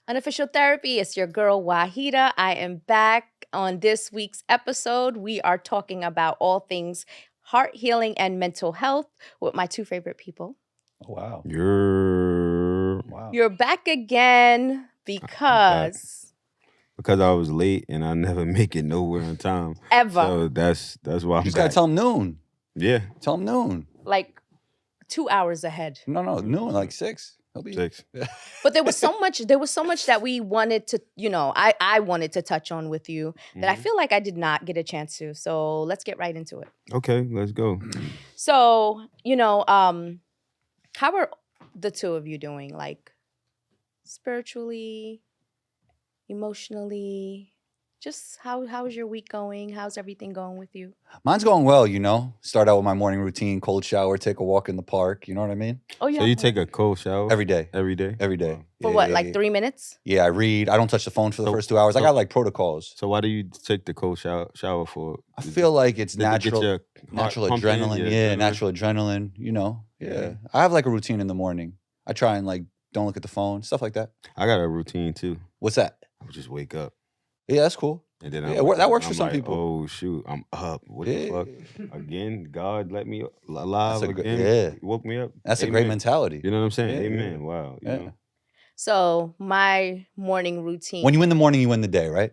Unofficial Therapy. It's your girl, Waheeda. I am back on this week's episode. We are talking about all things heart healing and mental health with my two favorite people. Oh, wow. Wow. You're back again because I was late and I never make it nowhere on time. ever. So that's why I'm You just back. gotta tell him noon. Yeah, Tell him noon. Like 2 hours ahead. No, noon, like 6. He'll be 6. But there was so much that we wanted to, I wanted to touch on with you that I feel like I did not get a chance to. So let's get right into it. Okay, let's go. So, how are the two of you doing? Like spiritually, emotionally? Just how is your week going? How's everything going with you? Mine's going well, Start out with my morning routine, cold shower, take a walk in the park. You know what I mean? Oh yeah. So you take a cold shower Every day. every day? Every day. For Yeah, what, yeah, like yeah. 3 minutes? Yeah, I read. I don't touch the phone for the So- first 2 hours. I so- got like protocols. So why do you take the cold shower for? I feel like it's Did it get natural. your Natural heart pumping? adrenaline. Your Yeah, adrenaline? natural adrenaline. Yeah. Yeah. I have like a routine in the morning. I try and like don't look at the phone, stuff like that. I got a routine too. What's that? I would just wake up Yeah, that's cool. and then Yeah, that works for some like, people. Oh shoot, I'm up. What the Yeah. fuck? Again, God let me alive That's a good- again. yeah. He woke me up. That's a great Amen. mentality. You know what I'm saying? Yeah, Amen. yeah. Wow. You Yeah. know. So my morning routine. When you win the morning, you win the day, right?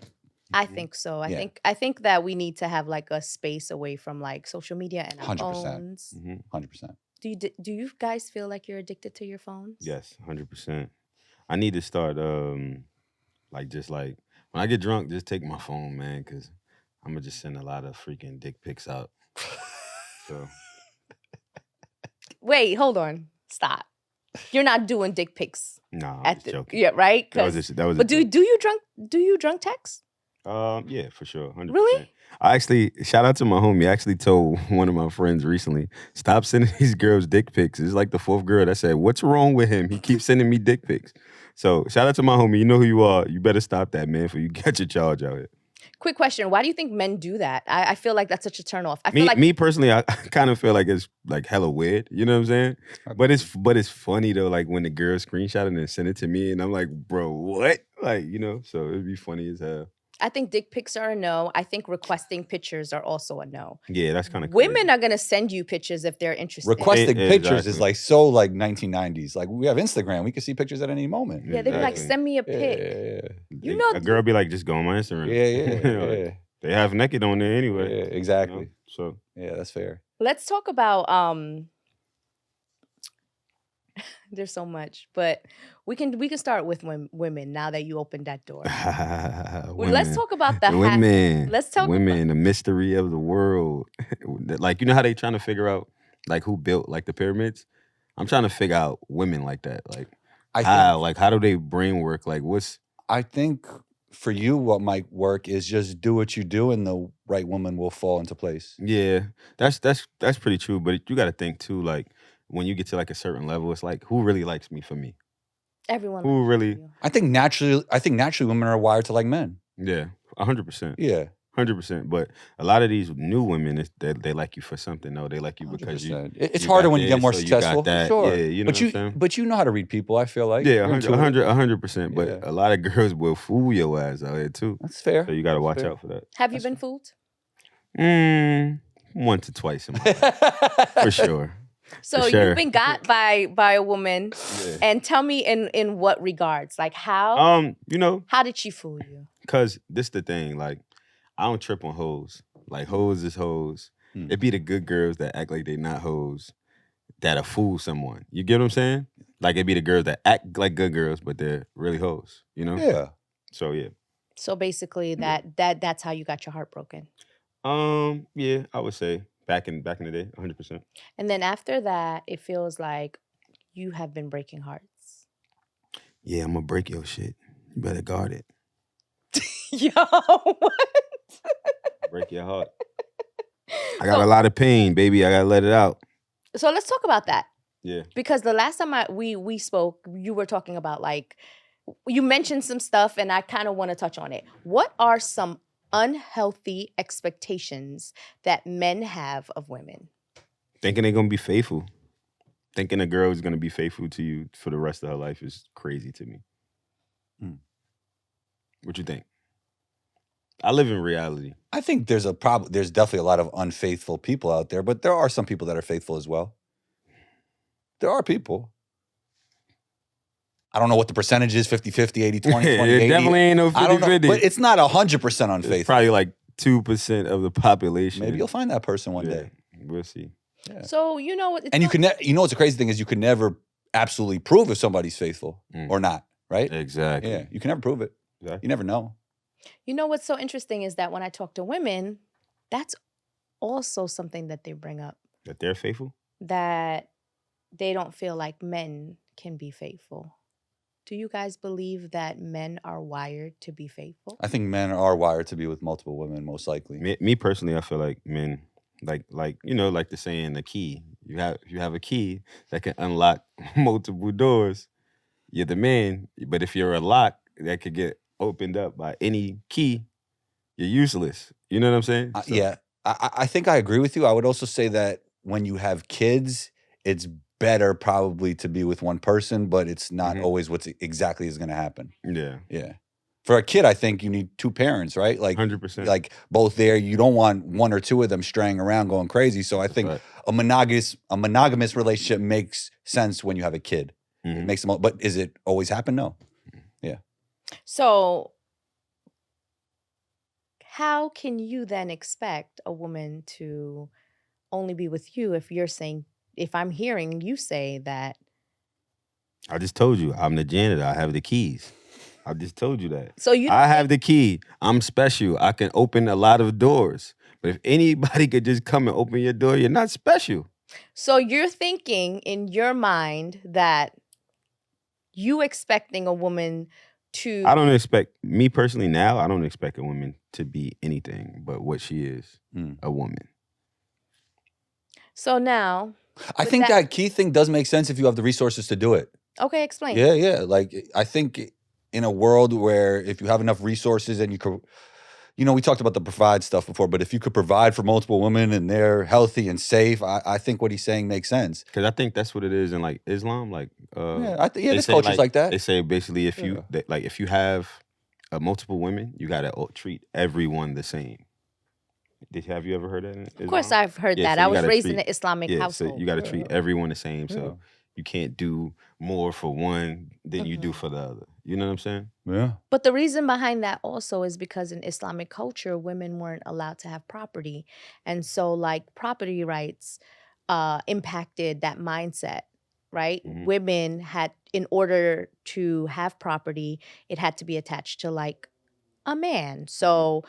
I think so. Yeah. I think that we need to have like a space away from like social media and our 100%. phones. hmm 100%. Do you guys feel like you're addicted to your phones? Yes, 100%. I need to start just like when I get drunk, just take my phone, man, because I'm gonna just send a lot of freaking dick pics out. So Wait, hold on. Stop. You're not doing dick pics nah, I'm at just the joking. yeah, right? That was 'Cause- just, that was. but a do joke. you drunk text? Yeah, for sure, 100%. Really? I actually shout out to my homie. I actually told one of my friends recently, stop sending these girls dick pics. It's like the fourth girl that said, "What's wrong with him? He keeps sending me dick pics." So shout out to my homie. You know who you are. You better stop that, man, for you get your charge out here. Quick question. Why do you think men do that? I feel like that's such a turnoff. I feel Me, like me personally, I kind of feel like it's like hella weird. You know what I'm saying? But it's funny though. Like when the girl screenshot it and then send it to me, and I'm like, bro, what? Like so it'd be funny as hell. I think dick pics are a no. I think requesting pictures are also a no. Yeah, that's kind of Women are gonna send you pictures if they're interested. Requesting pictures is Exactly. like so like 1990s. Like we have Instagram. We can see pictures at any moment. Yeah, they be like, Exactly. send me a Yeah, pic. yeah, You know- a girl be like, just go on my Instagram. yeah. Like, Yeah. They have naked on there Yeah, anyway. you know? exactly. So Yeah, that's fair. Let's talk about there's so much, but we can start with women now that you opened that door. Well, let's talk about the women. let's talk women, the mystery of the world. Like you know how they trying to figure out like who built like the pyramids. I'm trying to figure out women like that. Like how do they brain work? Like what's I think for you, what might work is just do what you do, and the right woman will fall into place. yeah. That's pretty true. But you got to think too. Like when you get to like a certain level, it's like who really likes me for me? everyone. Who likes really? you. I think naturally women are wired to like men. Yeah, 100%. Yeah, 100%. But a lot of these new women, they like you for something. No, they like you because you. 100%. It's you harder got when you get this, more so you got successful. that. Sure, Yeah, you know what I'm saying? but you know how to read people. I feel like Yeah, You're intuitive. 100%. But Yeah. a lot of girls will fool your ass out here too. That's fair. So you got to watch fair. out for that. Have you That's been fooled? Once or twice in my life, for sure. So For sure. you've been got by a woman, Yeah. and tell me in what regards? Like how how did she fool you? Cause this the thing, like I don't trip on hoes. Like hoes is hoes. Hmm. It be the good girls that act like they not hoes that'll fool someone. You get what I'm saying? Like it be the girls that act like good girls, but they're really hoes. You know? Yeah. So yeah. So basically, that's how you got your heart broken. Yeah, I would say back in the day, 100%. And then after that, it feels like you have been breaking hearts. Yeah, I'm gonna break your shit. You better guard it. Yo, what? Break your heart. I got a lot of pain, baby. I gotta let it out. So let's talk about that. Yeah. Because the last time we spoke, you were talking about like you mentioned some stuff, and I kind of want to touch on it. What are some unhealthy expectations that men have of women? Thinking they're gonna be faithful. Thinking a girl is gonna be faithful to you for the rest of her life is crazy to me. What you think? I live in reality. I think there's definitely a lot of unfaithful people out there, but there are some people that are faithful as well. There are people. I don't know what the percentage is, 50-50, 80-20, 20-80. It definitely ain't no 50-50. I don't know, but it's not 100% It's unfaithful. probably like 2% of the population. Maybe you'll find that person one day. We'll see. Yeah. So you know what? And you know what's the crazy thing is you can never absolutely prove if somebody's faithful or not, right? Exactly. Yeah, you can never prove it. Exactly. You never know. You know what's so interesting is that when I talk to women, that's also something that they bring up, That they're faithful? that they don't feel like men can be faithful. Do you guys believe that men are wired to be faithful? I think men are wired to be with multiple women, most likely. Me personally, I feel like men, like like the saying, the key. You have a key that can unlock multiple doors. You're the man, but if you're a lock that could get opened up by any key, you're useless. You know what I'm saying? So, Yeah, I think I agree with you. I would also say that when you have kids, it's better probably to be with one person, but it's not always what's exactly is going to happen. Yeah. Yeah. For a kid, I think you need two parents, right? Like 100%. Like both there. You don't want one or two of them straying around going crazy. So I think right. a monogamous relationship makes sense when you have a kid. It makes them. But is it always happen? No. Yeah. So how can you then expect a woman to only be with you if I'm hearing you say that? I just told you, I'm the janitor. I have the keys. I just told you that. So I have the key. I'm special. I can open a lot of doors. But if anybody could just come and open your door, you're not special. So you're thinking in your mind that you expecting a woman to... I don't expect, me personally now, I don't expect a woman to be anything but what she is, a woman. So now... I think that key thing does make sense if you have the resources to do it. Okay, explain. Yeah. Like, I think in a world where if you have enough resources and you could, we talked about the provide stuff before, but if you could provide for multiple women and they're healthy and safe, I think what he's saying makes sense. Because I think that's what it is in like Islam. Like, this culture's like that. They say basically if you have multiple women, you got to treat everyone the same. Have you ever heard that in Islam? Of course I've heard that. So I was raised in an Islamic household. So you got to treat everyone the same. So you can't do more for one than you do for the other. You know what I'm saying? Yeah. But the reason behind that also is because in Islamic culture, women weren't allowed to have property. And so like property rights impacted that mindset, right? Women had, in order to have property, it had to be attached to like a man. So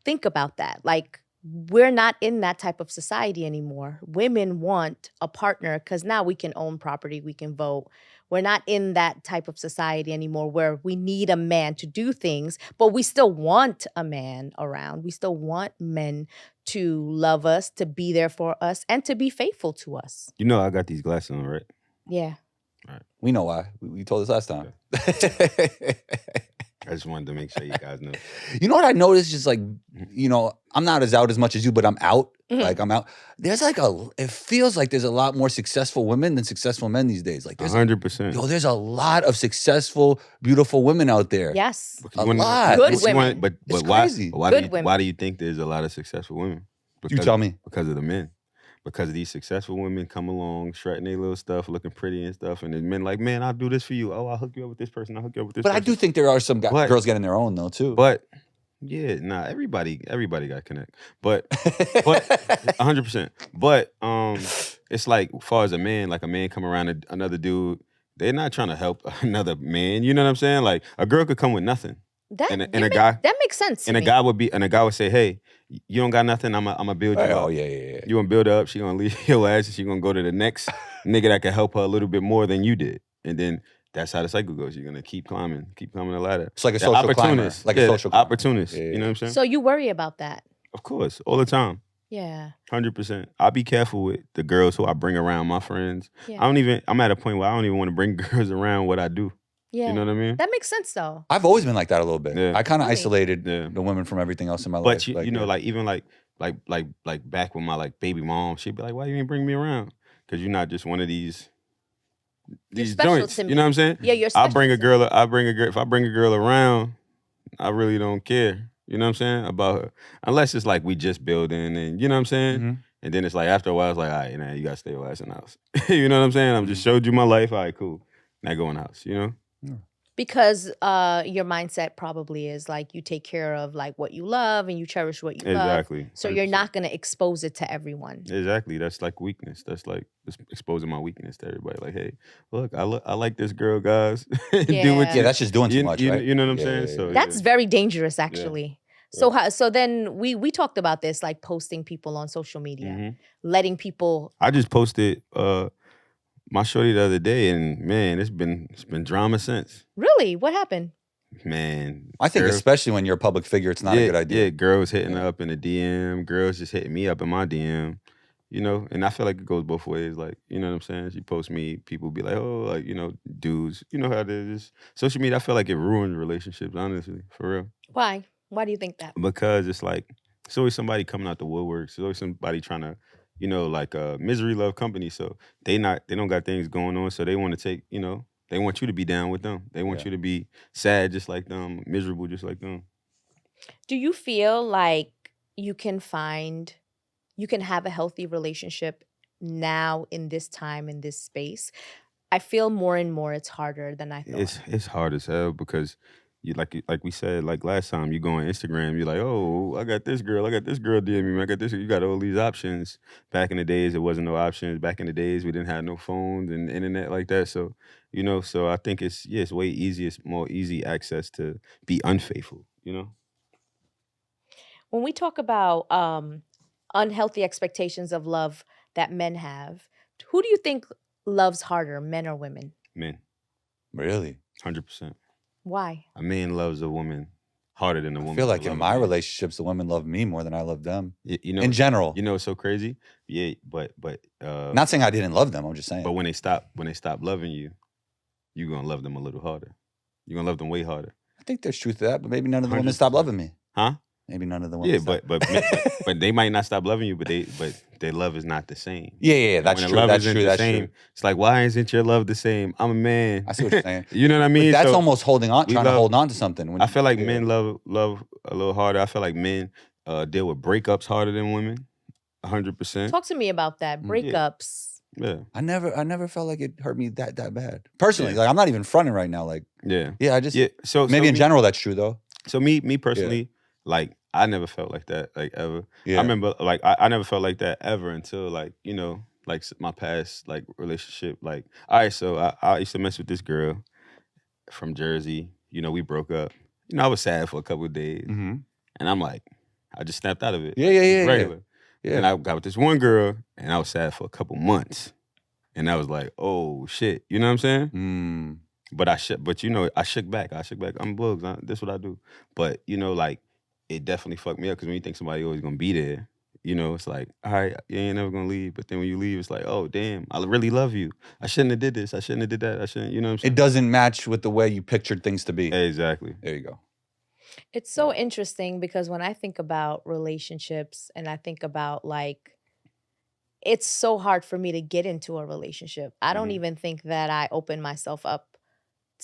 think about that. Like, we're not in that type of society anymore. Women want a partner because now we can own property, we can vote. We're not in that type of society anymore where we need a man to do things, but we still want a man around. We still want men to love us, to be there for us, and to be faithful to us. You know I got these glasses on, right? Yeah. All right. We know why. We told us last time. I just wanted to make sure you guys know. You know what I noticed? Just like, I'm not as out as much as you, but I'm out. Like I'm out. There's like it feels like there's a lot more successful women than successful men these days. Like 100%. There's a lot of successful, beautiful women out there. Yes. A lot. Good women. But it's why, crazy. why do you think there's a lot of successful women? You tell me. Because of the men. Because these successful women come along, strutting their little stuff, looking pretty and stuff, and then men like, man, I'll do this for you. Oh, I'll hook you up with this person. I'll hook you up with this person. But I do think there are some girls getting their own though too. But yeah, everybody got connect. But 100%. But it's like, as far as a man come around another dude, they're not trying to help another man. You know what I'm saying? Like a girl could come with nothing. That makes sense. And a guy would say, hey, you don't got nothing, I'm gonna build you up. Oh, yeah. You gonna build her up, she gonna leave your ass, and she gonna go to the next nigga that can help her a little bit more than you did. And then that's how the cycle goes. You're gonna keep climbing the ladder. It's like a social climber. Like a social climber. Opportunist. Yeah. You know what I'm saying? So you worry about that? Of course, all the time. Yeah. 100%. I'll be careful with the girls who I bring around my friends. Yeah. I'm at a point where I don't even want to bring girls around what I do. Yeah. You know what I mean? That makes sense though. I've always been like that a little bit. Yeah. I kind of isolated the women from everything else in my life. But you know, like even like back with my like baby mom, she'd be like, "Why you ain't bring me around? Because you're not just one of these these special joints. to You know what I'm me. saying? Yeah, you're I special bring a to girl. me. If I bring a girl around, I really don't care. You know what I'm saying about her, unless it's like we just building, and you know what I'm saying. Mm-hmm. And then it's like after a while, it's like, all right, now you gotta stay your ass in the house. You know what I'm saying? I'm just Mm-hmm. showed you my life. All right, cool. Now go in the house. You know? Because your mindset probably is like you take care of like what you love and you cherish what you love. Exactly. So you're 100%. not going to expose it to everyone. Exactly. That's like weakness. That's like just exposing my weakness to everybody. Like, hey, look, I like this girl, guys. Do what Yeah. Yeah, that's just doing too you, much, you, right? you know what I'm Yeah, saying? yeah, So yeah. That's very dangerous, actually. So Right. so then we talked about this, like posting people on social media, Mhm. letting people. I just posted my shorty the other day, and man, it's been drama since. Really? What happened? Man, I think girls- especially when you're a public figure, it's not a good idea. Yeah, girls hitting Yeah. up in the DM, girls just hitting me up in my DM. You know, and I feel like it goes both ways. Like, you know what I'm saying? She posts me, people be like, oh, like, you know, dudes, you know how it is. Social media, I feel like it ruined relationships, honestly, for real. Why? Why do you think that? Because it's like, it's always somebody coming out the woodworks. There's always somebody trying to, you know, like misery love company. So they don't got things going on. So they want to take, you know, they want you to be down with them. They want Yeah. you to be sad just like them, miserable just like them. Do you feel like you can have a healthy relationship now in this time, in this space? I feel more and more it's harder than I thought. It's hard as hell because you like we said like last time, you go on Instagram, you're like, oh, I got this girl DM me, I got this. You got all these options. Back in the days, it wasn't no options. Back in the days, we didn't have no phones and internet like that. So you know, so I think it's way easier, it's more easy access to be unfaithful. You know, When we talk about unhealthy expectations of love that men have, who do you think loves harder, men or women? men, Really? 100%. Why? A man loves a woman harder than a woman. I feel like will in love a my man. relationships, the women love me more than I love them. You know, In general. you know, it's so crazy. Yeah, but Not saying I didn't love them. I'm just saying. But when they stop loving you, you're gonna love them a little harder. You're gonna love them way harder. I think there's truth to that, but maybe none of the women stop 100%. loving me. Huh? Maybe none of the women. Yeah, stop. but they might not stop loving you, but their love is not the same. Yeah, And that's when true. the love That's isn't true. the That's same, true. it's like, why isn't your love the same? I'm a man. I see what you're saying. You know what I But mean? that's So almost holding on, we trying to love- hold on to something. When I feel like yeah. men love a little harder. I feel like men deal with breakups harder than women. 100%. Talk to me about that. Mm. Breakups. Yeah. I never felt like it hurt me that bad. Personally, Yeah. like I'm not even fronting right now. Like, Yeah. yeah, I just So maybe in me- general that's true though. So me personally, like I never felt like that, like ever. Yeah. I remember like I never felt like that ever until like, you know, like my past like relationship. Like, all right, so I used to mess with this girl from Jersey. You know, we broke up. You know, I was sad for a couple of days. Mm-hmm. And I'm like, I just snapped out of it. Yeah, like, yeah, it was yeah, yeah. regular. Yeah. And I got with this one girl and I was sad for a couple months. And I was like, oh shit. You know what I'm saying? Mm. But you know, I shook back. I'm bugs. That's what I do. But you know, like it definitely fucked me up because when you think somebody always gonna be there, you know, it's like, all right, you ain't never gonna leave. But then when you leave, it's like, oh damn, I really love you. I shouldn't have did this. I shouldn't have did that. I shouldn't. You know what I'm saying? It doesn't match with the way you pictured things to be. Exactly. There you go. It's so interesting because when I think about relationships and I think about like, it's so hard for me to get into a relationship. I don't Mhm. even think that I open myself up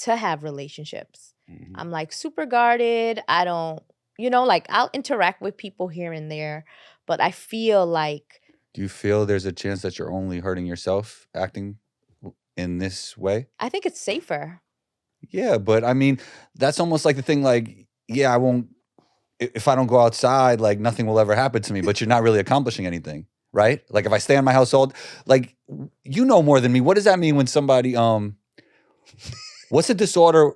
to have relationships. Mhm. I'm like super guarded. I don't, like I'll interact with people here and there, but I feel like Do you feel there's a chance that you're only hurting yourself acting in this way? I think it's safer. Yeah, but I mean, that's almost like the thing like, yeah, I won't, if I don't go outside, like nothing will ever happen to me, but you're not really accomplishing anything, right? Like if I stay in my household, like you know more than me. What does that mean when somebody, what's the disorder?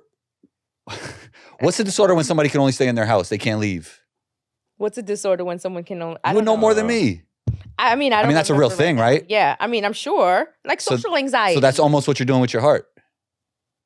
What's the disorder when somebody can only stay in their house? They can't leave. What's a disorder when someone can only, I You would don't know more than me. I mean, I don't that's a real remember thing, now. right? Yeah. I mean, I'm sure. Like So- social anxiety. So that's almost what you're doing with your heart.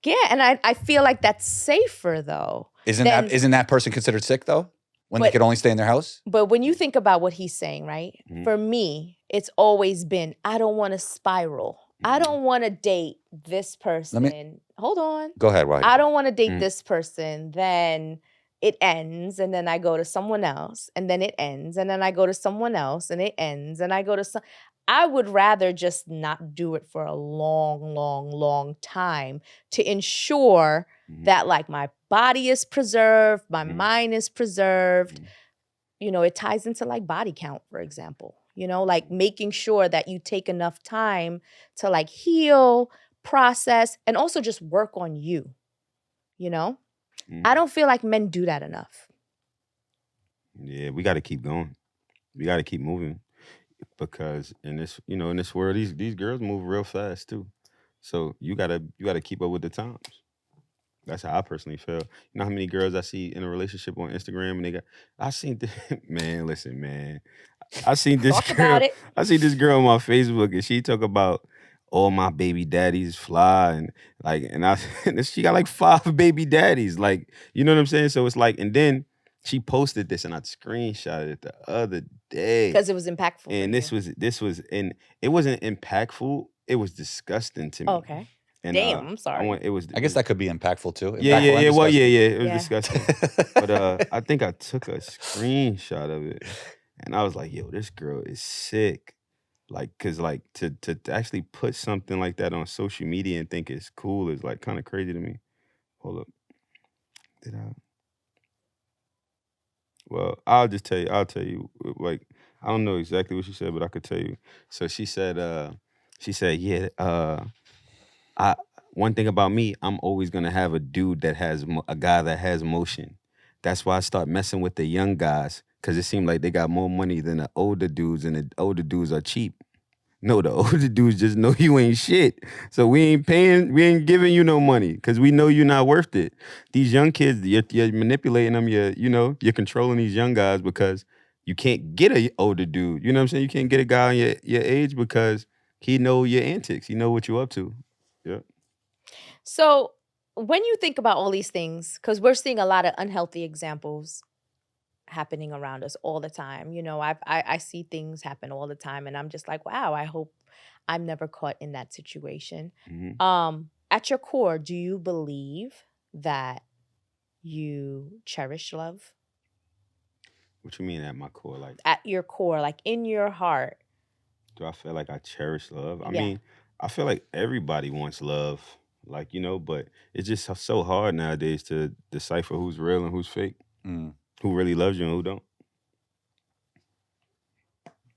Yeah, and I feel like that's safer though. Isn't Then- that person considered sick though? When they But- could only stay in their house? But when you think about what he's saying, right? Mhm. For me, it's always been I don't want to spiral. I Mhm. don't want to date this person. Hold on. Go ahead, Waheeda. I don't want to date Mm. this person. Then it ends, and then I go to someone else, and then it ends, and then I go to someone else, and it ends, and I go to some. I would rather just not do it for a long, long, long time to ensure that like my body is preserved, my mind is preserved. You know, it ties into like body count, for example, you know, like making sure that you take enough time to like heal, process, and also just work on you, you know? I don't feel like men do that enough. Yeah, we got to keep going. We got to keep moving because in this, you know, in this world, these girls move real fast too. So you gotta keep up with the times. That's how I personally feel. You know how many girls I see in a relationship on Instagram and I seen, man, listen, man. I seen this Talk girl, about it. I see this girl on my Facebook and she talk about all my baby daddies fly and like, and she got like 5 baby daddies. Like, you know what I'm saying? So it's like, and then she posted this and I screenshotted it the other day. Because it was impactful. And this was, and it wasn't impactful. It was disgusting to me. Okay. And, Damn, I'm sorry. I guess that could be impactful too. Yeah, Impactful and Well, disgusting. it was Yeah. disgusting. But I think I took a screenshot of it, and I was like, "Yo, this girl is sick." Like, cause like to actually put something like that on social media and think it's cool is like kind of crazy to me. Hold up, did I? Well, I'll just tell you. I'll tell you. Like, I don't know exactly what she said, but I could tell you. So she said, yeah, I one thing about me, I'm always gonna have a dude that has a guy that has motion. That's why I start messing with the young guys, cause it seemed like they got more money than the older dudes, and the older dudes are cheap. No, the older dudes just know you ain't shit. So we ain't giving you no money, cause we know you're not worth it. These young kids, you're manipulating them. You're controlling these young guys because you can't get a older dude. You know what I'm saying? You can't get a guy your age because he know your antics. He know what you're up to. Yeah. So when you think about all these things, because we're seeing a lot of unhealthy examples happening around us all the time. You know, I see things happen all the time, and I'm just like, wow, I hope I'm never caught in that situation. At your core, do you believe that you cherish love? What you mean at my core? Like, At your core, like in your heart. do I feel like I cherish love? I Yeah. mean, I feel like everybody wants love, like, but it's just so hard nowadays to decipher who's real and who's fake, who really loves you and who don't.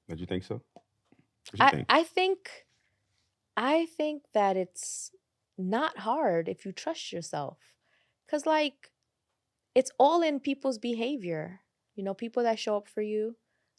Don't you think so? What you think? I think that it's not hard if you trust yourself. Cause like it's all in people's behavior. You know, people that show up for you,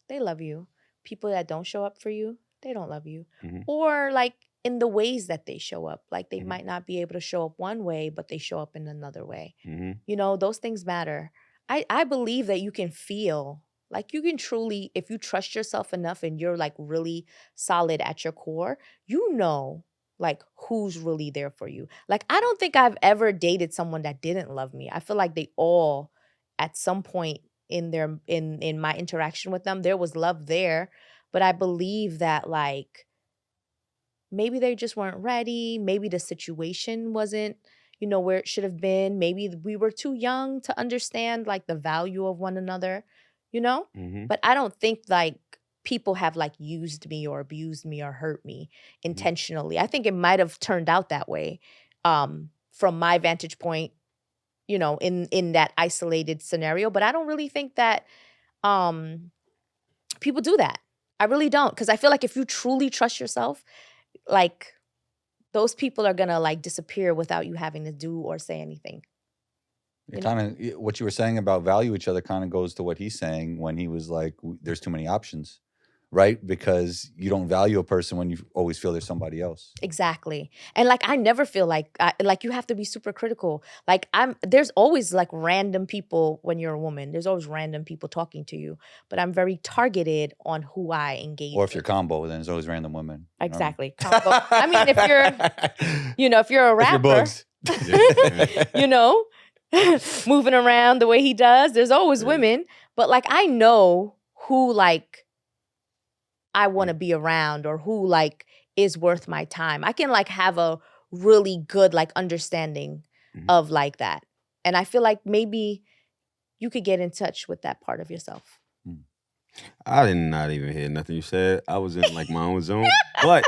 they love you. People that don't show up for you, they don't love you. Or like in the ways that they show up. Like they might not be able to show up one way, but they show up in another way. You know, those things matter. I believe that you can feel like you can truly, if you trust yourself enough and you're like really solid at your core, you know like who's really there for you. Like I don't think I've ever dated someone that didn't love me. I feel like they all at some point in their in my interaction with them, there was love there, but I believe that like maybe they just weren't ready, maybe the situation wasn't, you know, where it should have been. Maybe we were too young to understand like the value of one another, you know? But I don't think like people have like used me or abused me or hurt me intentionally. I think it might have turned out that way from my vantage point, you know, in that isolated scenario. But I don't really think that people do that. I really don't. Because I feel like if you truly trust yourself, like those people are gonna like disappear without you having to do or say anything. It kind of what you were saying about value each other kind of goes to what he's saying when he was like, "There's too many options," right? Because you don't value a person when you always feel there's somebody else. Exactly. And like I never feel like like you have to be super critical. Like there's always like random people when you're a woman. There's always random people talking to you, but I'm very targeted on who I engage. Or if with. you're combo, then there's always random women. Exactly. Combo. I mean, if you're, you know, if you're a rapper, bugs. you know, moving around the way he does, there's always women. But like I know who like I want to be around or who like is worth my time. I can like have a really good like understanding of like that. And I feel like maybe you could get in touch with that part of yourself. I did not even hear nothing you said. I was in like my own zone. But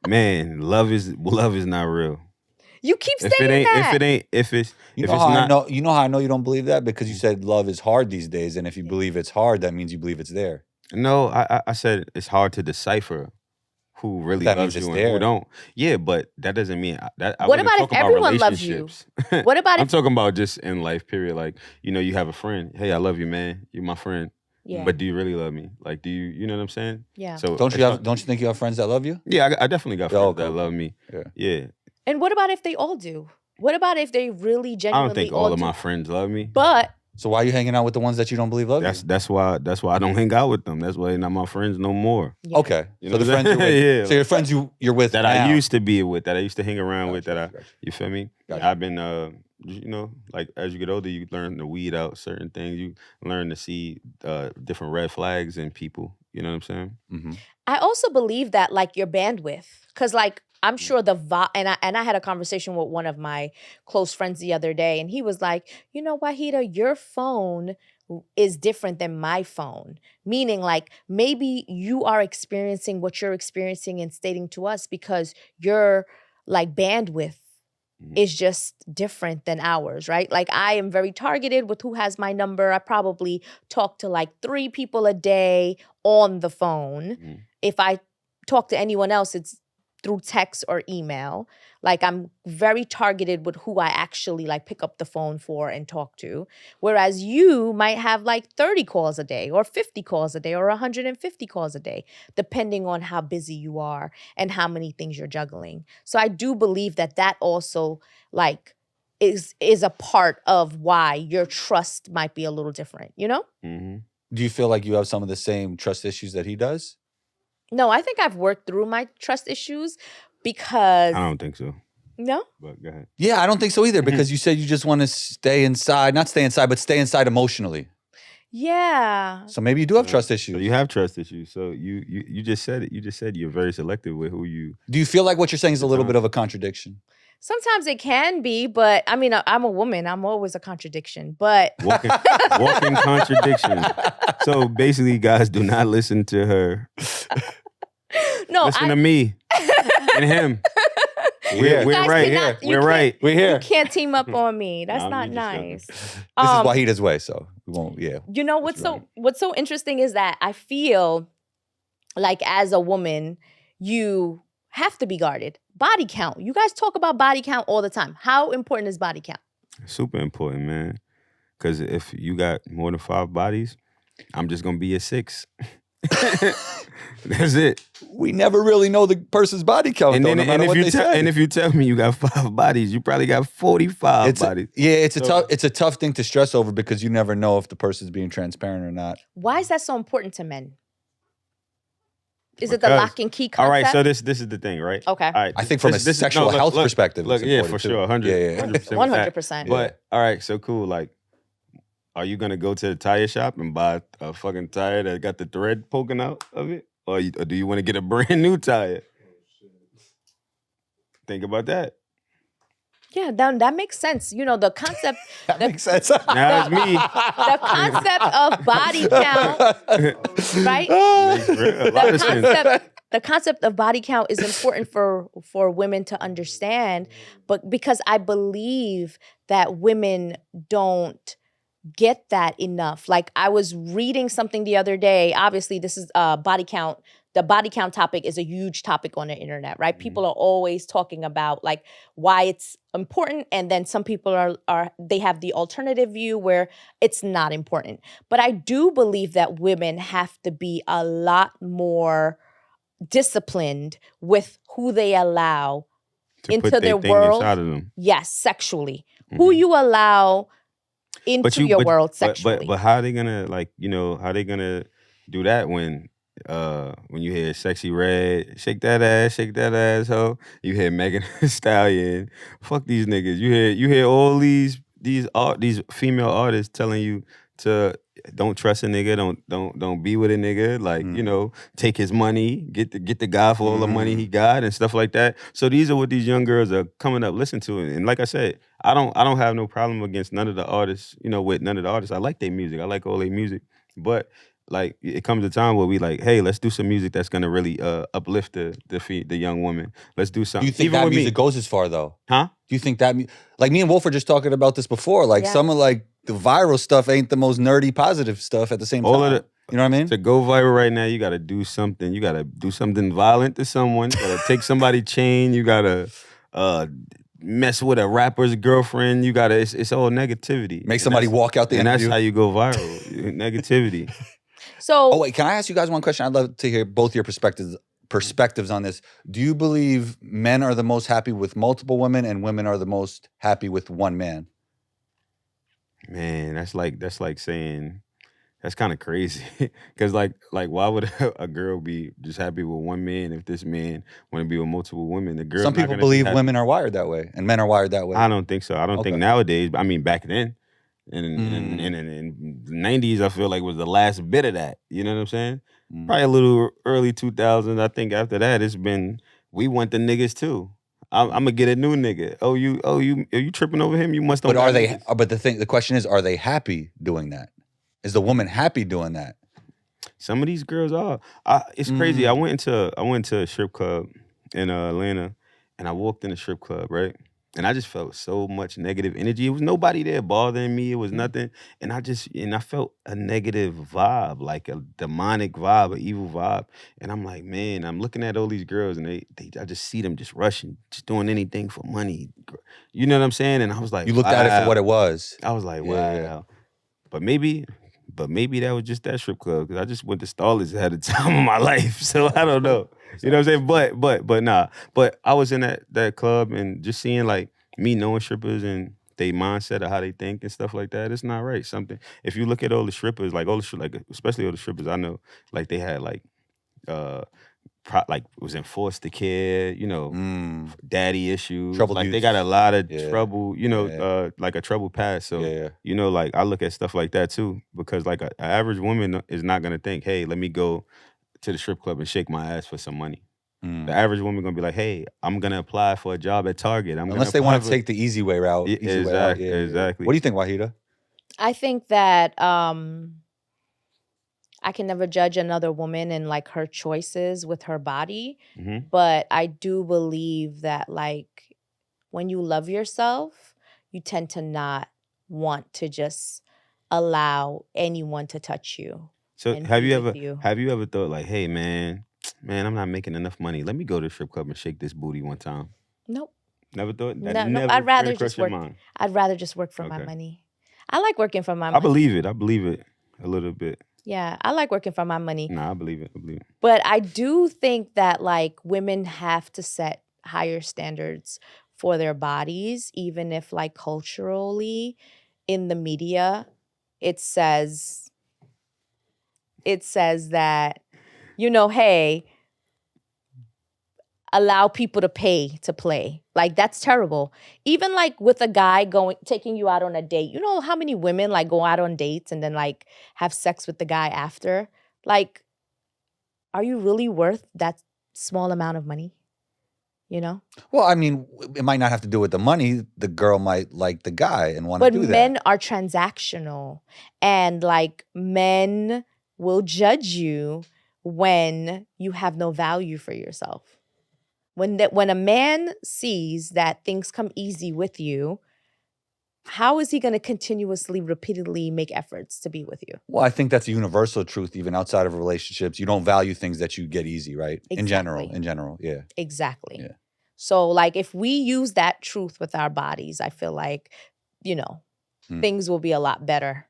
man, love is not real. You keep If it saying ain't, that. if it's You if know it's how I not, know? You know how I know you don't believe that because you said love is hard these days, and if you believe it's hard, that means you believe it's there. no, I said it's hard to decipher who But really that loves means it's you and who there. don't. Yeah, but that doesn't mean that I What wasn't about if talking about everyone loves you? relationships. What about I'm if talking about just in life, period. Like, you have a friend. Hey, I love you, man. You're my friend. Yeah. But do you really love me? Like, do you know what I'm saying? Yeah. So Don't you think you have friends that love you? yeah, I definitely got Yeah, friends okay, that okay. love me. Yeah. Yeah. And what about if they all do? What about if they really I genuinely don't think all all of do? my friends love me. But So why are you hanging out with the ones that you don't believe love you? That's why I don't hang out with them. That's why they're not my friends no more. yeah. Okay. You So know the what I'm friends you're with, saying? Yeah, so your friends you're with That now. I used to be with, that I used to hang around with, that Gotcha. you feel me? Gotcha. I've been like as you get older, you learn to weed out certain things. You learn to see different red flags in people. You know what I'm saying? Mm-hmm. I also believe that like your bandwidth, because like I'm sure and I had a conversation with one of my close friends the other day, and he was like, Waheeda, your phone is different than my phone. Meaning like maybe you are experiencing what you're experiencing and stating to us because your like bandwidth is just different than ours, right? Like I am very targeted with who has my number. I probably talk to like 3 people a day on the phone. Mhm. If I talk to anyone else, it's through text or email. Like I'm very targeted with who I actually like pick up the phone for and talk to. Whereas you might have like 30 calls a day or 50 calls a day or 150 calls a day, depending on how busy you are and how many things you're juggling. So I do believe that also like is a part of why your trust might be a little different, you know? Mm-hmm. Do you feel like you have some of the same trust issues that he does? No, I think I've worked through my trust issues because I don't think so. no. But go ahead. Yeah, I don't think so either because you said you just want to stay inside, not stay inside, but stay inside emotionally. Yeah. So maybe you do have trust issues. So you have trust issues. So you just said it. You just said you're very selective with who you. Do you feel like what you're saying is a little bit of a contradiction? Sometimes it can be, but I mean, I'm a woman. I'm always a contradiction, but Walking contradiction. So basically, guys, do not listen to her. no, Listen to me and him. We're guys right. cannot- you We're can't- right. We're you here. can't team up on me. That's Nah, not I'm just joking. nice. This is Waheeda's way, so we won't. Yeah. You know what's so interesting is that I feel like as a woman, you have to be guarded. Body count. You guys talk about body count all the time. How important is body count? Super important, man. Because if you got more than 5 bodies, I'm just gonna be a 6. That's it. We never really know the person's body count, though, no matter what they say. And if you tell me you got 5 bodies, you probably got 45 bodies. It's a tough thing to stress over because you never know if the person's being transparent or not. Why is that so important to men? Is it the Because- lock and key concept? All right, so this is the thing, right? Okay. All right, I think from a sexual health perspective, Look, it's yeah, important for too. sure, 100%. 100%. But all right, so cool. Like, are you gonna go to the tire shop and buy a fucking tire that got the thread poking out of it, or do you want to get a brand new tire? Think about that. Yeah, that makes sense. You know, the concept That makes sense. Now it's me. the concept of body count, right? Makes a lot of sense. The concept of body count is important for women to understand, but because I believe that women don't get that enough. Like I was reading something the other day. Obviously, this is body count. The body count topic is a huge topic on the internet, right? People are always talking about like why it's important, and then some people are they have the alternative view where it's not important. But I do believe that women have to be a lot more disciplined with who they allow To into put their thing world. inside of them. Yes, sexually. Who you allow into your world sexually. But how are they gonna how they gonna do that when you hear Sexy Red, shake that ass, ho. You hear Megan Thee Stallion, fuck these niggas. You hear all these female artists telling you to don't trust a nigga, don't be with a nigga, like take his money, get the guy for all the money he got and stuff like that. So these are what these young girls are coming up listening to, and like I said, I don't have no problem against none of the artists, with none of the artists. I like their music, I like all their music, but like it comes a time where we like, hey, let's do some music that's gonna really uplift the young woman. Let's do Do something. you think Even that with music me, goes as far though? huh? Do you think that like me and Wolf were just talking about this before? Like Yeah. some of like the viral stuff ain't the most nerdy positive stuff at the same All time. of the You know what I mean? To go viral right now, you gotta do something. You gotta do something violent to someone. You gotta take somebody's chain. You gotta mess with a rapper's girlfriend. You gotta. It's all negativity. Make And somebody that's- walk out the And that's interview. how you go viral. Negativity. So Oh wait, can I ask you guys one question? I'd love to hear both your perspectives on this. Do you believe men are the most happy with multiple women and women are the most happy with one man? Man, that's like saying that's kind of crazy. Cause like why would a girl be just happy with one man if this man want to be with multiple women? The girl's Some not people gonna be believe happy. women are wired that way and men are wired that way. I don't think so. I don't think Okay. nowadays. I mean, back then, in the 90s, I feel like was the last bit of that. You know what I'm saying? Mm. Probably a little early 2000s. I think after that, it's been we want the niggas too. I'm gonna get a new nigga. Oh, are you tripping over him? You must. But don't are got they? niggas. But the question is, are they happy doing that? Is the woman happy doing that? Some of these girls are. It's crazy. I went into a strip club in Atlanta, and I walked in the strip club, right? And I just felt so much negative energy. It was nobody there bothering me. It was nothing, and I felt a negative vibe, like a demonic vibe, an evil vibe. And I'm like, man, I'm looking at all these girls, and I just see them just rushing, just doing anything for money. You know what I'm saying? And I was like, You looked at it for wow. what it was. I was like, Yeah, wow. yeah. But maybe that was just that strip club because I just went to Starlets at a time of my life, so I don't know. You know what I'm saying? But nah. But I was in that club and just seeing like me knowing strippers and they mindset of how they think and stuff like that. It's not right. Something. If you look at all the strippers, like especially all the strippers I know, like they had like like was in foster care, you know, daddy issues. Troubled like they youth. got a lot of Yeah. trouble, you know, Yeah. like a troubled past. So, Yeah. you know, like I look at stuff like that too, because like an average woman is not gonna think, hey, let me go to the strip club and shake my ass for some money. The average woman gonna be like, hey, I'm gonna apply for a job at Target. Unless they want to take the easy way route. Yeah, Easy way out. Yeah. exactly. What do you think, Waheeda? I think that I can never judge another woman and like her choices with her body, Mhm. but I do believe that like when you love yourself, you tend to not want to just allow anyone to touch you. So and have be you with ever you. have you ever thought like, hey man, I'm not making enough money. Let me go to the strip club and shake this booty one time. Nope. Never thought that. No, Never I'd rather ran across just your work. mind. I'd rather just work for my Okay. money. I like working for my I money. believe it. I believe it a little bit. Yeah, I like working for my money. Nah, I believe it. I believe it. But I do think that like women have to set higher standards for their bodies, even if like culturally in the media it says that, you know, hey, allow people to pay to play. Like that's terrible. Even like with a guy taking you out on a date. You know how many women like go out on dates and then like have sex with the guy after? Like, are you really worth that small amount of money? You know? Well, I mean, it might not have to do with the money. The girl might like the guy and want to But do that. men are transactional, and like men will judge you when you have no value for yourself. When a man sees that things come easy with you, how is he going to continuously, repeatedly make efforts to be with you? Well, I think that's a universal truth, even outside of relationships. You don't value things that you get easy, right? Exactly. In general, yeah. Exactly. Yeah. So like if we use that truth with our bodies, I feel like, you know, things will be a lot better.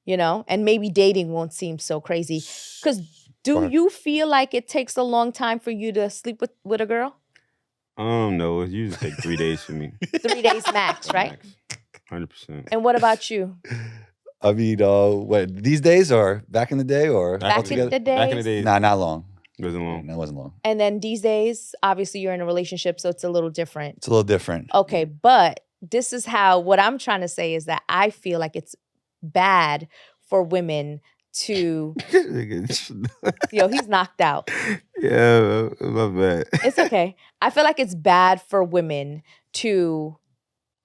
You know, and maybe dating won't seem so crazy. Because do you feel like it takes a long time for you to sleep with a girl? No, it usually take 3 days for me. 3 days max, right? 100%. And what about you? I mean, what, these days or back in the day or Back altogether? in the days? Back in the days. Nah, not long. It wasn't long. No, it wasn't long. And then these days, obviously you're in a relationship, so it's a little different. It's a little different. Okay, but this is what I'm trying to say is that I feel like it's bad for women to yo, he's knocked out. Yeah, my bad. It's okay. I feel like it's bad for women to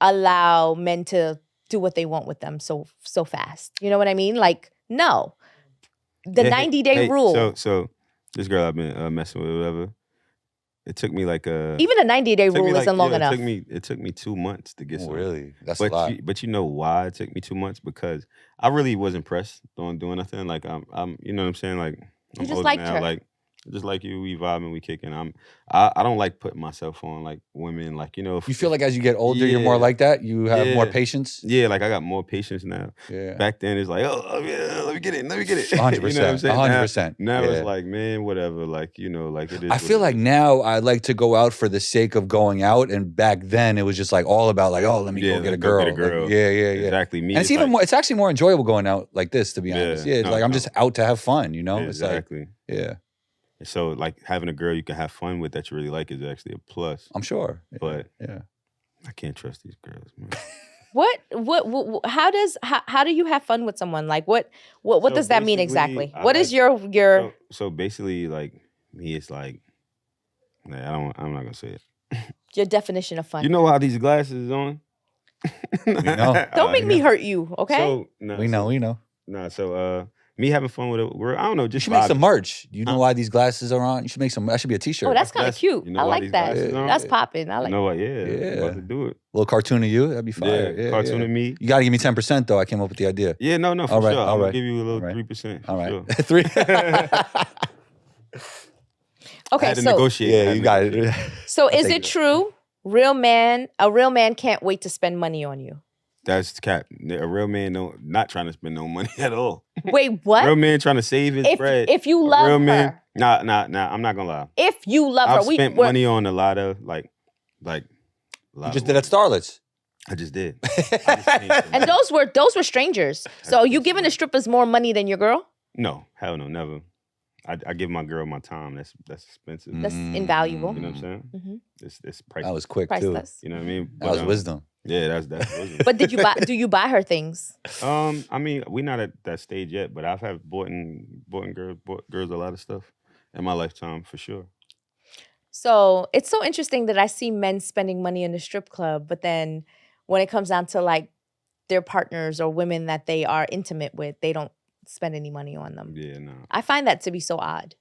allow men to do what they want with them so fast. You know what I mean? Like, no. The 90-day rule. So this girl I've been messing with, whatever. It took me like Even a 90-day rule isn't long enough. It took me 2 months to get some. Really? That's a lot. But you know why it took me 2 months? Because I really wasn't pressed on doing nothing. Like I'm you know what I'm saying? Like I'm just older liked now, her. like just like you, we vibing, we kicking. I don't like putting myself on like women, like, you know. You feel like as you get older, you're more like that? You have more patience? Yeah, like I got more patience now. Yeah. Back then it's like, oh yeah, let me get it. 100%. You know what I'm saying? 100%. Now yeah. it's like, man, whatever. Like, you know, like it is. I feel like now I like to go out for the sake of going out, and back then it was just like all about like, oh, let me go get a girl. Like, yeah. Exactly. Me, and it's even more. It's actually more enjoyable going out like this, to be honest. Yeah, it's like I'm just out to have fun. You know, yeah, it's exactly. like yeah. So like having a girl you can have fun with that you really like is actually a plus. I'm sure, but yeah, I can't trust these girls, man. What how do you have fun with someone? Like what does that mean exactly? What is your so basically, like me, it's like, I'm not gonna say it. Your definition of fun? You know how these glasses on? We know. Don't make me hurt you, okay? So, we know. Nah, so me having fun with a girl, I don't know, just you should make some merch. You know why these glasses are on? You should make some. That should be a T-shirt. Oh, that's kind of cute. You know I like that. That's popping. I like. You know what? Yeah, I'm about to do it. A little cartoon of you. That'd be fire. Yeah, cartoon of me. You gotta give me 10% though. I came up with the idea. Yeah, no, for sure. I'm gonna give you a little 3%. All right, sure. 3. Okay, so negotiate. Yeah, you got it. So is it true? A real man can't wait to spend money on you. That's cap. A real man not trying to spend no money at all. Wait, what? Real man trying to save his bread. If you love real her. Man, nah, I'm not gonna lie. If you love her, I've spent money on a lot of like. You just did at Starlets. I just did. And those were strangers. So are you giving the strippers more money than your girl? No, hell no, never. I give my girl my time. That's expensive. That's invaluable. You know what I'm saying? Mm-hmm. It's priceless. That was quick priceless. Too. You know what I mean? That was wisdom. Yeah, that's wisdom. But do you buy her things? I mean, we're not at that stage yet, but I've bought girls a lot of stuff in my lifetime for sure. So it's so interesting that I see men spending money in the strip club, but then when it comes down to like their partners or women that they are intimate with, they don't spend any money on them. Yeah, no. I find that to be so odd.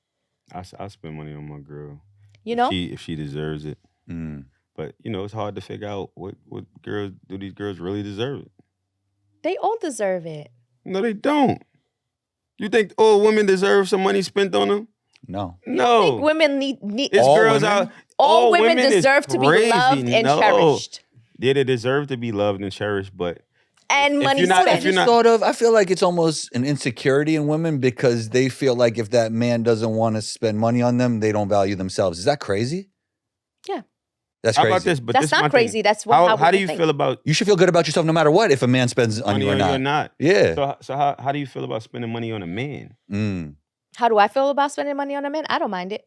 I spend money on my girl. You know? If she deserves it. But, you know, it's hard to figure out what girls, do these girls really deserve it? They all deserve it. No, they don't. You think all women deserve some money spent on them? No. I think women need it's all girls women? out. All women deserve to be loved and cherished. Yeah, they deserve to be loved and cherished, but and money spent. Sort of, I feel like it's almost an insecurity in women because they feel like if that man doesn't want to spend money on them, they don't value themselves. Is that crazy? Yeah. That's how crazy. About this? But that's this not crazy. Thing. That's what. How do you feel about? You should feel good about yourself no matter what. If a man spends on you or not. Yeah. So how do you feel about spending money on a man? How do I feel about spending money on a man? I don't mind it.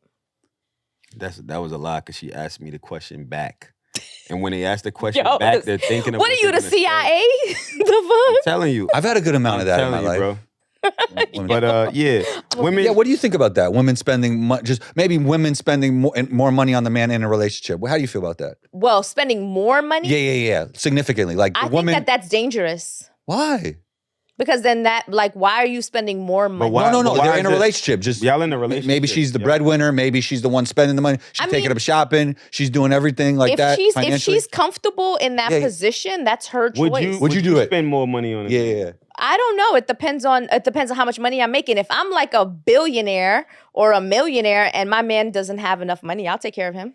That was a lie because she asked me the question back. And when they ask the question back, they're thinking of what are you, the CIA? The fuck? I'm telling you. I've had a good amount of that in my life. Bro. But yeah, women. Yeah, what do you think about that? Women spending maybe women spending more money on the man in a relationship. How do you feel about that? Well, spending more money? Yeah. Significantly. Like I think that's dangerous. Why? Because then why are you spending more money? No. They're in a relationship. Just y'all in a relationship. Maybe she's the breadwinner. Maybe she's the one spending the money. She's taking up shopping. She's doing everything like that. If she's comfortable in that position, that's her choice. Would you do it? Spend more money on it? Yeah. I don't know. It depends on how much money I'm making. If I'm like a billionaire or a millionaire and my man doesn't have enough money, I'll take care of him.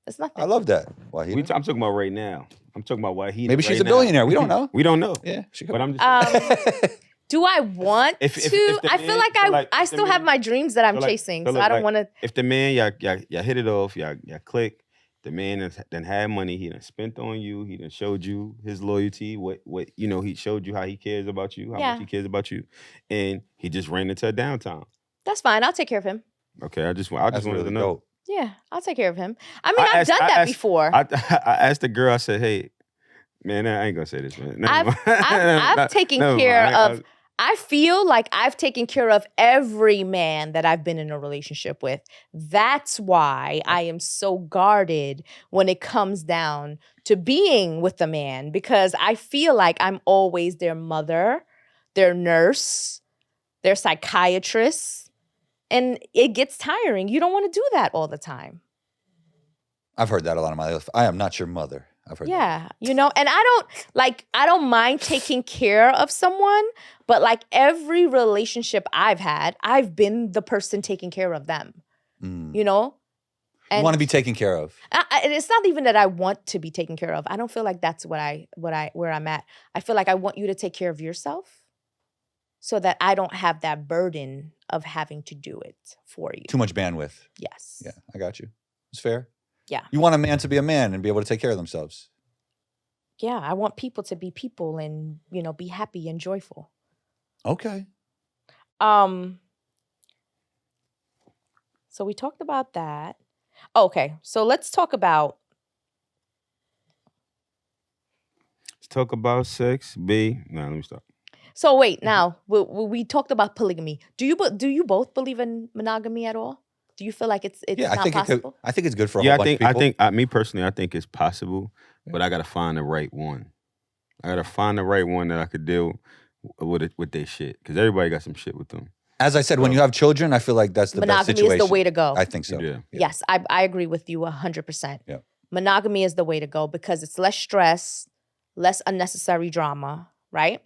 It's nothing. I love that. Waheeda. I'm talking about right now. I'm talking about Waheeda. Maybe she's a billionaire. We don't know. We don't know. Yeah. But I'm just do I want to? I feel like I still have my dreams that I'm chasing, so I don't want to. If the man, y'all hit it off, y'all click. The man then had money. He done spent on you. He done showed you his loyalty. What he showed you how he cares about you, how much he cares about you, and he just ran into a downtime. That's fine. I'll take care of him. Okay, I just wanted to know. Dope. Yeah, I'll take care of him. I mean, I've done that before. I asked the girl. I said, "Hey, man, I ain't gonna say this, man." I've taken care of. I feel like I've taken care of every man that I've been in a relationship with. That's why I am so guarded when it comes down to being with a man, because I feel like I'm always their mother, their nurse, They're psychiatrists. And it gets tiring. You don't want to do that all the time. I've heard that a lot in my life. I am not your mother. I've heard that. Yeah, and I don't mind taking care of someone, but like every relationship I've had, I've been the person taking care of them. You know? You want to be taken care of. It's not even that I want to be taken care of. I don't feel like that's where I'm at. I feel like I want you to take care of yourself so that I don't have that burden of having to do it for you. Too much bandwidth. Yes. Yeah, I got you. It's fair. Yeah. You want a man to be a man and be able to take care of themselves. Yeah, I want people to be people and, be happy and joyful. Okay. So we talked about that. Okay, so let's talk about sex. B. No, let me stop. So wait, now we talked about polygamy. Do you both believe in monogamy at all? Do you feel like it's Yeah, not possible? I think it's good for a whole bunch of people. Me personally, I think it's possible, but I gotta find the right one. I gotta find the right one that I could deal with their shit, because everybody got some shit with them. As I said, when you have children, I feel like that's the best situation. Monogamy is the way to go. I think so. Yeah. Yes, I agree with you 100%. Yeah. Monogamy is the way to go because it's less stress, less unnecessary drama, right?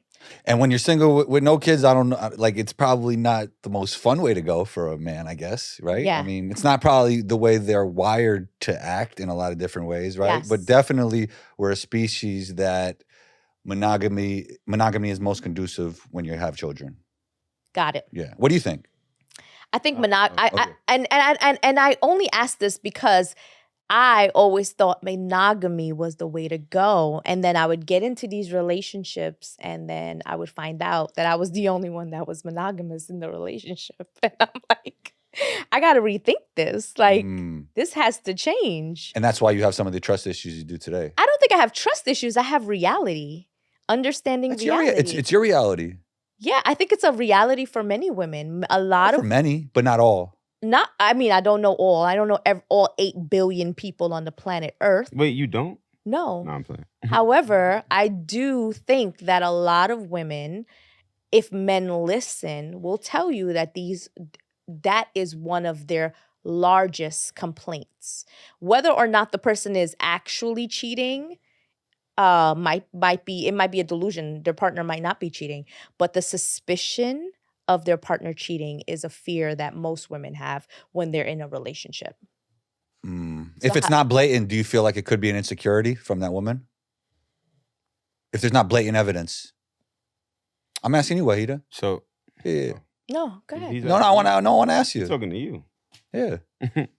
And when you're single with no kids, I don't know, like it's probably not the most fun way to go for a man, I guess, right? Yeah. I mean, it's not probably the way they're wired to act in a lot of different ways, right? Yes. But definitely we're a species that monogamy is most conducive when you have children. Got it. Yeah. What do you think? I think Okay. I only ask this because I always thought monogamy was the way to go. And then I would get into these relationships and then I would find out that I was the only one that was monogamous in the relationship. And I'm like, I got to rethink this. Like, this has to change. And that's why you have some of the trust issues you do today. I don't think I have trust issues. I have reality, understanding reality. It's your reality. Yeah, I think it's a reality for many women. A lot For of many, but not all. I don't know all. I don't know all 8 billion people on the planet Earth. Wait, you don't? No. No, I'm playing. However, I do think that a lot of women, if men listen, will tell you that that is one of their largest complaints. Whether or not the person is actually cheating, might be a delusion. Their partner might not be cheating, but the suspicion of their partner cheating is a fear that most women have when they're in a relationship. If it's not blatant, do you feel like it could be an insecurity from that woman? If there's not blatant evidence. I'm asking you, Waheeda. So, Yeah. No, go ahead. No, I want to ask you. I'm talking to you. Yeah.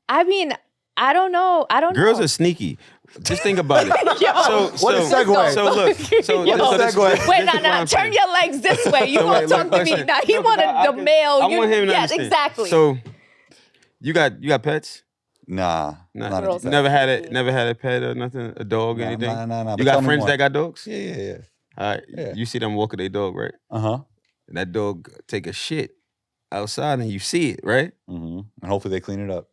I mean, I don't know. Girls are sneaky. Just think about it. Yo. What a segue. So look. What a segue. Wait, no. Turn your legs this way. You want to talk to me? Now he wanted the male. I want him to Yes, understand. exactly. So, you got pets? Nah. Nah. Girls You never had a pet or nothing, a dog, anything? Nah. You But tell got me friends more. that got dogs? Yeah. All right. Yeah. You see them walking their dog, right? Uh-huh. And that dog take a shit outside and you see it, right? Mm-hmm. And hopefully they clean it up.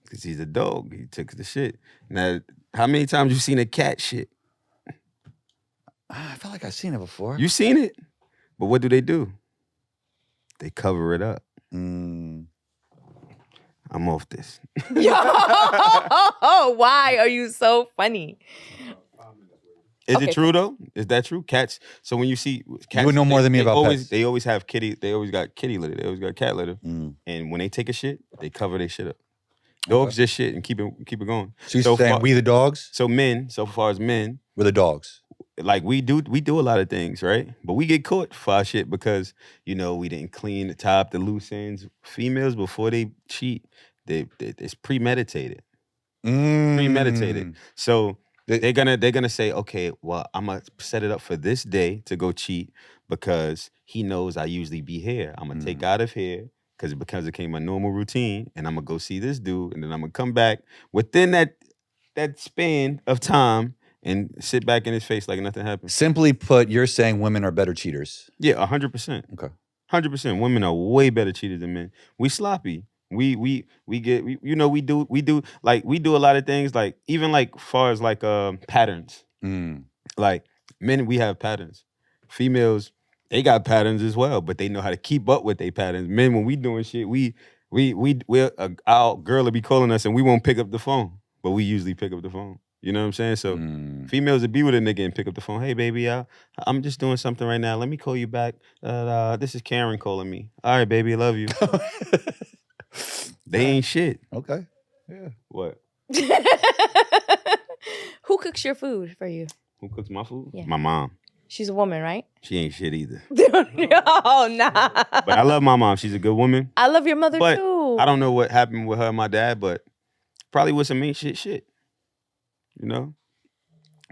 Because he's a dog. He took the shit. Now, how many times you seen a cat shit? I feel like I've seen it before. You seen it. But what do? They cover it up. I'm off this. Yo, why are you so funny? Is Okay. it true though? Is that true? Cats. So when you see cats, You would know more than me about always, pets. They always have kitty. They always got kitty litter. They always got cat litter. And when they take a shit, they cover their shit up. Dogs just shit and keep it going. So you're saying we the dogs? So men, so far as men, We're the dogs. like we do a lot of things, right? But we get caught for our shit because we didn't clean the top, the loose ends. Females before they cheat, it's premeditated. Premeditated. So they're gonna say, okay, well, I'm gonna set it up for this day to go cheat because he knows I usually be here. I'm gonna take out of here because it became my normal routine, and I'm gonna go see this dude, and then I'm gonna come back within that span of time and sit back in his face like nothing happened. Simply put, you're saying women are better cheaters. Yeah, 100%. Okay. 100%. Women are way better cheaters than men. We sloppy. We do a lot of things, like even like far as like patterns. Like men, we have patterns. Females, they got patterns as well, but they know how to keep up with their patterns. Men, when we doing shit, our girl will be calling us and we won't pick up the phone, but we usually pick up the phone. You know what I'm saying? So females would be with a nigga and pick up the phone. Hey, baby, I'm just doing something right now. Let me call you back. This is Karen calling me. All right, baby, I love you. They ain't shit. Okay. Yeah. What? Who cooks your food for you? Who cooks my food? Yeah. My mom. She's a woman, right? She ain't shit either. No, nah. But I love my mom. She's a good woman. I love your mother But too. I don't know what happened with her and my dad, but probably with some ain't shit. You know?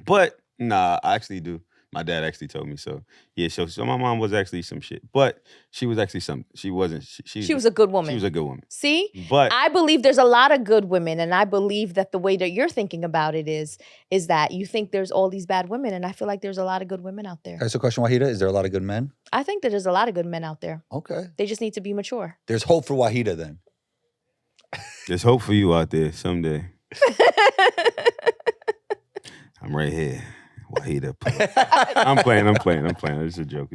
But nah, I actually do. My dad actually told me so. Yeah, so my mom was actually some shit. But she was actually she wasn't. She was a good woman. She was a good woman. See? But I believe there's a lot of good women, and I believe that the way that you're thinking about it is that you think there's all these bad women, and I feel like there's a lot of good women out there. That's a question, Waheeda. Is there a lot of good men? I think that there's a lot of good men out there. Okay. They just need to be mature. There's hope for Waheeda then. there's hope for you out there someday. I'm right here. Waheeda. I'm playing. It's a joke.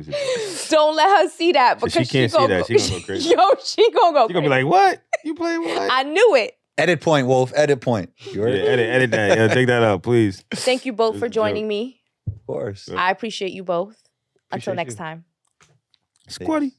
Don't let her see that because she can't see that. She gonna go crazy. Yo, she gonna go She gonna be like, what? You playing what? I knew it. Edit point, Wolf. Edit point. You heard it? Edit that. Yeah, take that out, please. Thank you both for It's a joke. joining me. Of course. I appreciate you both. Until Appreciate next you. time. Squatty.